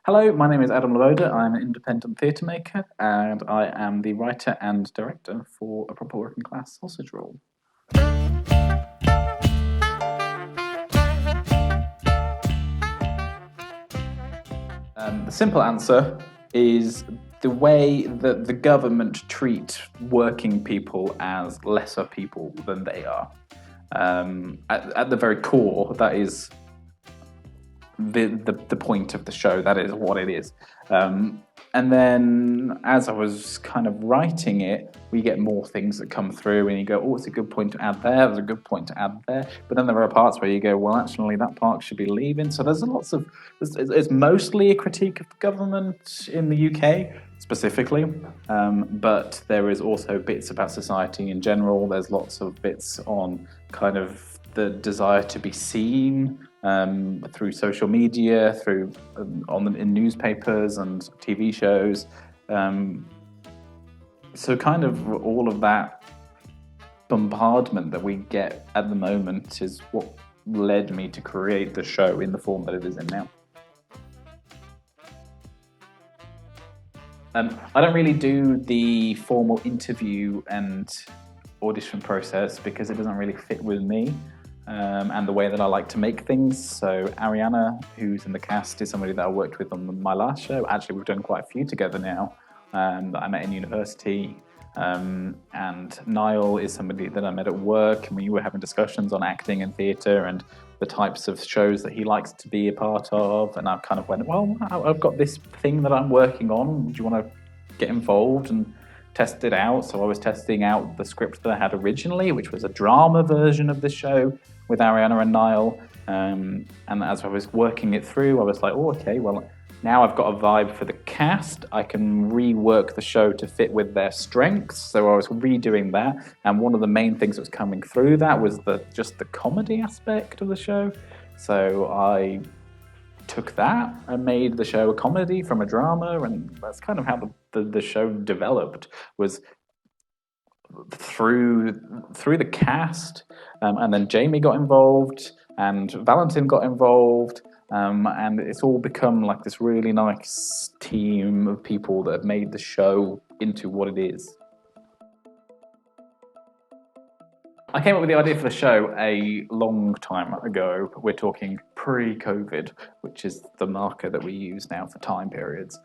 Hello, my name is Adam Laboda. I'm an independent theatre maker, and I am the writer and director for A Proper Working Class Sausage Roll. The simple answer is the way that the government treat working people as lesser people than they are. At the very core, that is the point of the show. That is what it is. And then as I was kind of writing it, we get more things that come through and you go, oh, it's a good point to add there, there's a good point to add there. But then there are parts where you go, well, actually, that part should be leaving. So there's it's mostly a critique of the government in the UK, specifically. But there is also bits about society in general. There's lots of bits on kind of the desire to be seen through social media, through in newspapers and TV shows. So kind of all of that bombardment that we get at the moment is what led me to create the show in the form that it is in now. I don't really do the formal interview and audition process because it doesn't really fit with me. And the way that I like to make things. So Ariana, who's in the cast, is somebody that I worked with on my last show. Actually, we've done quite a few together now that I met in university. And Niall is somebody that I met at work, and we were having discussions on acting and theatre and the types of shows that he likes to be a part of. And I kind of went, well, I've got this thing that I'm working on. Do you want to get involved and test it out? So I was testing out the script that I had originally, which was a drama version of the show with Ariana and Niall. And as I was working it through, I was like, oh, okay, well, now I've got a vibe for the cast. I can rework the show to fit with their strengths. So I was redoing that. And one of the main things that was coming through that was just the comedy aspect of the show. So I took that and made the show a comedy from a drama, and that's kind of how the show developed, was through the cast, and then Jamie got involved and Valentin got involved, and it's all become like this really nice team of people that have made the show into what it is. I came up with the idea for the show a long time ago. We're talking pre-COVID, which is the marker that we use now for time periods.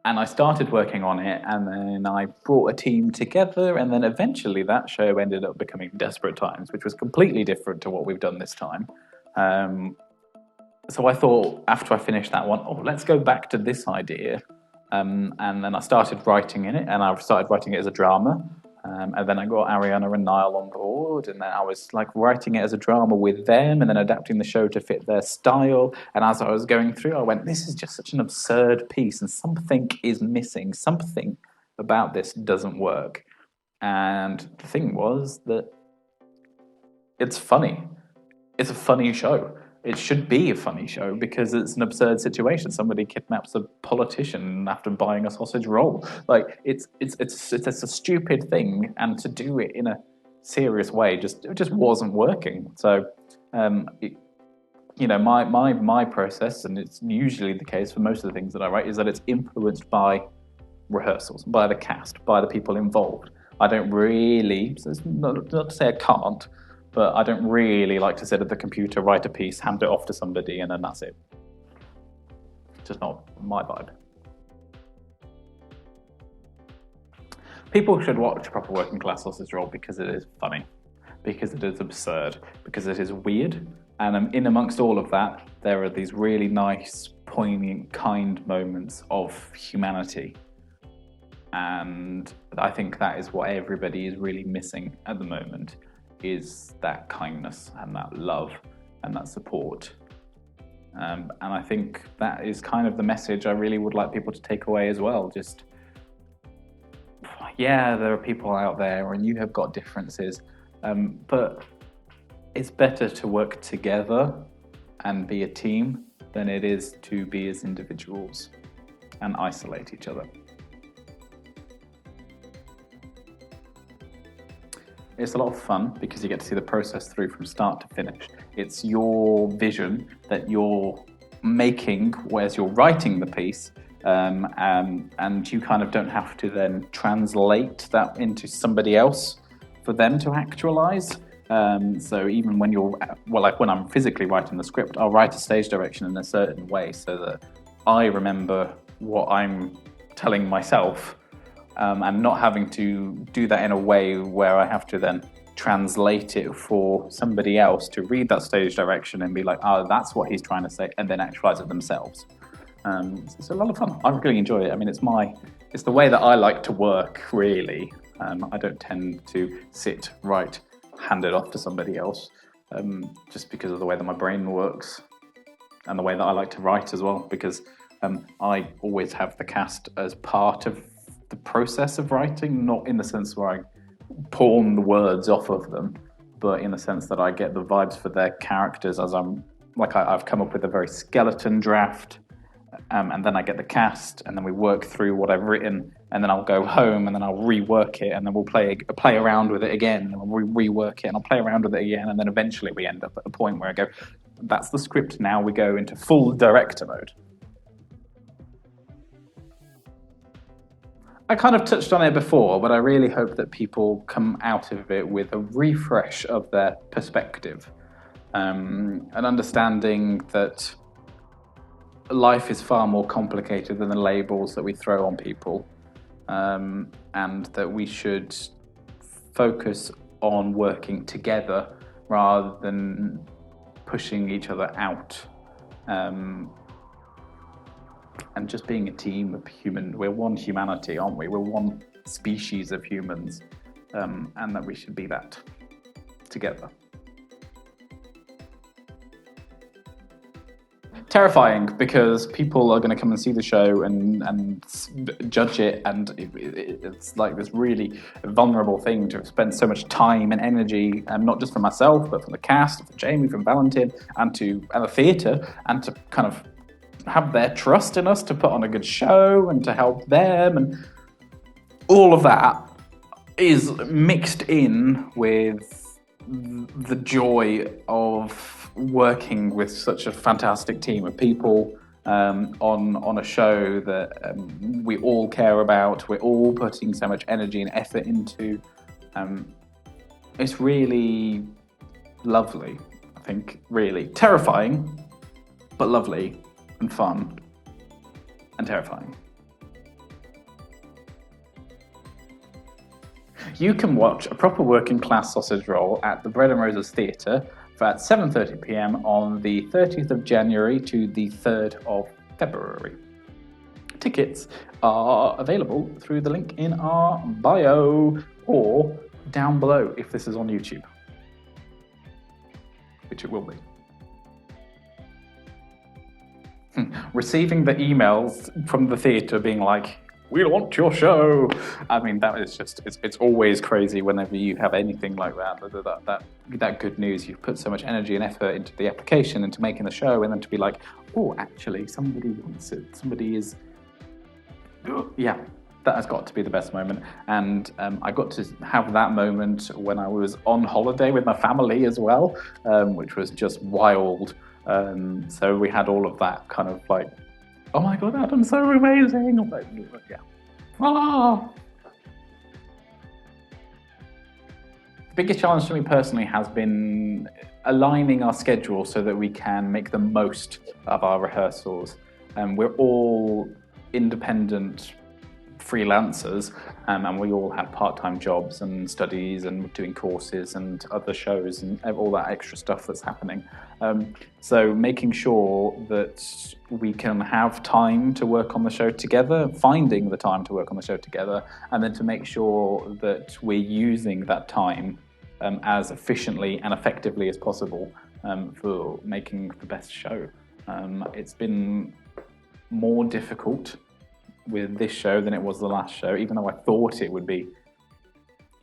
And I started working on it, and then I brought a team together, and then eventually that show ended up becoming Desperate Times, which was completely different to what we've done this time. So I thought, after I finished that one, oh, let's go back to this idea. And then I started writing in it, and I started writing it as a drama. And then I got Ariana and Niall on board, and then I was like writing it as a drama with them and then adapting the show to fit their style. And as I was going through, I went, this is just such an absurd piece and something is missing. Something about this doesn't work. And the thing was that it's funny. It's a funny show. It should be a funny show because it's an absurd situation. Somebody kidnaps a politician after buying a sausage roll. Like it's a stupid thing, and to do it in a serious way it just wasn't working. So, my process, and it's usually the case for most of the things that I write, is that it's influenced by rehearsals, by the cast, by the people involved. I don't really, so it's not to say I can't, but I don't really like to sit at the computer, write a piece, hand it off to somebody, and then that's it. Just not my vibe. People should watch Proper Working Class Sausage Roll because it is funny, because it is absurd, because it is weird, and in amongst all of that, there are these really nice, poignant, kind moments of humanity. And I think that is what everybody is really missing at the moment, is that kindness and that love and that support. And I think that is kind of the message I really would like people to take away as well. Just, yeah, there are people out there and you have got differences, but it's better to work together and be a team than it is to be as individuals and isolate each other. It's a lot of fun because you get to see the process through from start to finish. It's your vision that you're making, whereas you're writing the piece, and you kind of don't have to then translate that into somebody else for them to actualize. So even when you're, well, like when I'm physically writing the script, I'll write a stage direction in a certain way so that I remember what I'm telling myself, and not having to do that in a way where I have to then translate it for somebody else to read that stage direction and be like, oh, that's what he's trying to say, and then actualize it themselves. It's a lot of fun. I really enjoy it. I mean, it's the way that I like to work, really. I don't tend to sit, write, hand it off to somebody else, just because of the way that my brain works and the way that I like to write as well, because I always have the cast as part of the process of writing, not in the sense where I pawn the words off of them, but in the sense that I get the vibes for their characters as I've come up with a very skeleton draft, and then I get the cast, and then we work through what I've written, and then I'll go home, and then I'll rework it, and then we'll play around with it again, and we'll rework it, and I'll play around with it again, and then eventually we end up at a point where I go, that's the script, now we go into full director mode. I kind of touched on it before, but I really hope that people come out of it with a refresh of their perspective, an understanding that life is far more complicated than the labels that we throw on people, and that we should focus on working together rather than pushing each other out, and just being a team of humans. We're one humanity, aren't we? We're one species of humans, and that we should be that together. Terrifying, because people are going to come and see the show and judge it, and it's like this really vulnerable thing to have spent so much time and energy, not just for myself, but for the cast, for Jamie, from Valentin, and the theatre, and to kind of have their trust in us to put on a good show and to help them, and all of that is mixed in with the joy of working with such a fantastic team of people, on a show that we all care about, we're all putting so much energy and effort into. It's really lovely, I think, really. Terrifying, but lovely and fun and terrifying. You can watch a proper working class sausage roll at the Bread and Roses Theatre at 7:30 p.m. on the 30th of January to the 3rd of February. Tickets are available through the link in our bio or down below if this is on YouTube, which it will be. Receiving the emails from the theatre being like, we want your show. I mean, that is just, it's always crazy whenever you have anything like that good news. You've put so much energy and effort into the application, into making the show, and then to be like, oh, actually, somebody wants it. Somebody is, yeah, that has got to be the best moment. And I got to have that moment when I was on holiday with my family as well, which was just wild. So we had all of that kind of like, oh my God, Adam's so amazing. I'm like, yeah. Ah. The biggest challenge for me personally has been aligning our schedule so that we can make the most of our rehearsals. We're all independent freelancers, and we all have part-time jobs and studies and doing courses and other shows and all that extra stuff that's happening. So making sure that we can have time to work on the show together, finding the time to work on the show together, and then to make sure that we're using that time as efficiently and effectively as possible for making the best show. It's been more difficult with this show than it was the last show, even though I thought it would be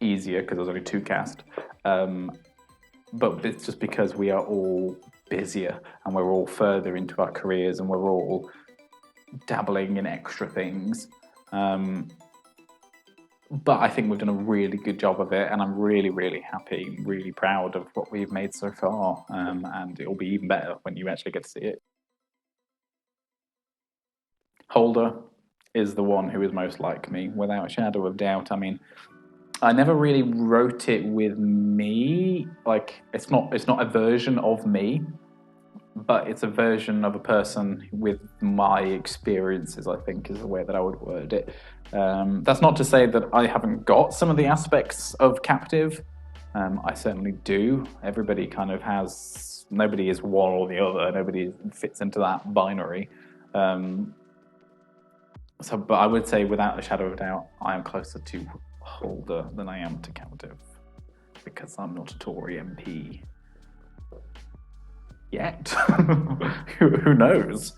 easier because there was only 2 cast. But it's just because we are all busier and we're all further into our careers and we're all dabbling in extra things. But I think we've done a really good job of it, and I'm really, really happy, really proud of what we've made so far. And it'll be even better when you actually get to see it. Holder is the one who is most like me, without a shadow of doubt. I mean, I never really wrote it with me. Like, it's not a version of me, but it's a version of a person with my experiences, I think, is the way that I would word it. That's not to say that I haven't got some of the aspects of Captive. I certainly do. Everybody kind of has, nobody is one or the other, nobody fits into that binary. But I would say, without a shadow of a doubt, I am closer to Holder than I am to Captive, because I'm not a Tory MP. Yet. Who knows?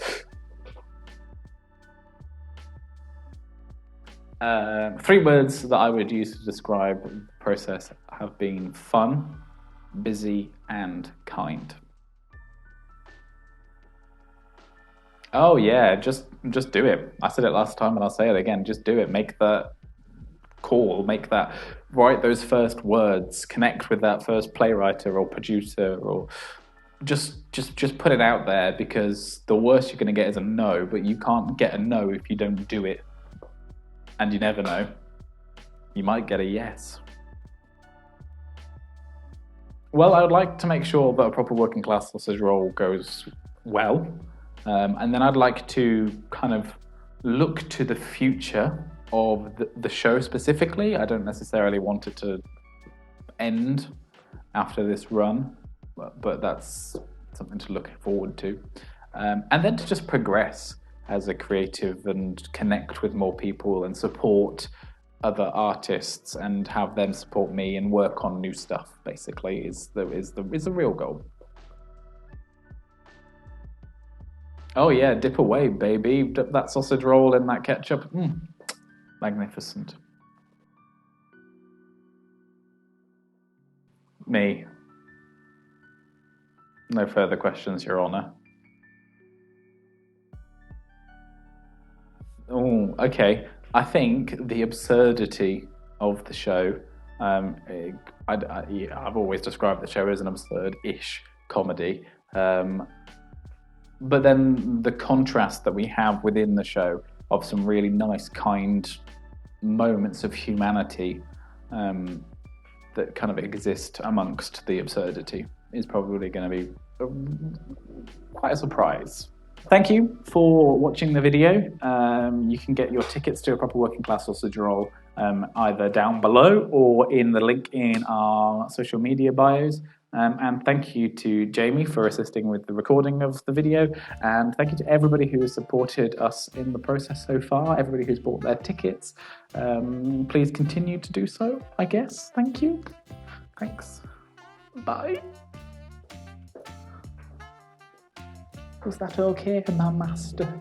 3 words that I would use to describe the process have been fun, busy, and kind. Oh yeah, just do it. I said it last time and I'll say it again. Just do it. Make that call, write those first words, connect with that first playwright or producer, or just put it out there, because the worst you're going to get is a no, but you can't get a no if you don't do it. And you never know. You might get a yes. Well, I would like to make sure that a proper working class sausage roll goes well. And then I'd like to kind of look to the future of the show specifically. I don't necessarily want it to end after this run, but that's something to look forward to. And then to just progress as a creative and connect with more people and support other artists and have them support me and work on new stuff, basically, is the real goal. Oh yeah, dip away, baby. Dip that sausage roll in that ketchup. Magnificent. Me. No further questions, Your Honour. Oh, okay. I think the absurdity of the show. I've always described the show as an absurd-ish comedy. But then the contrast that we have within the show of some really nice, kind moments of humanity that kind of exist amongst the absurdity is probably going to be quite a surprise. Thank you for watching the video. You can get your tickets to a proper working class sausage roll either down below or in the link in our social media bios. And thank you to Jamie for assisting with the recording of the video. And thank you to everybody who has supported us in the process so far, everybody who's bought their tickets. Please continue to do so, I guess. Thank you. Thanks. Bye. Was that okay, my master?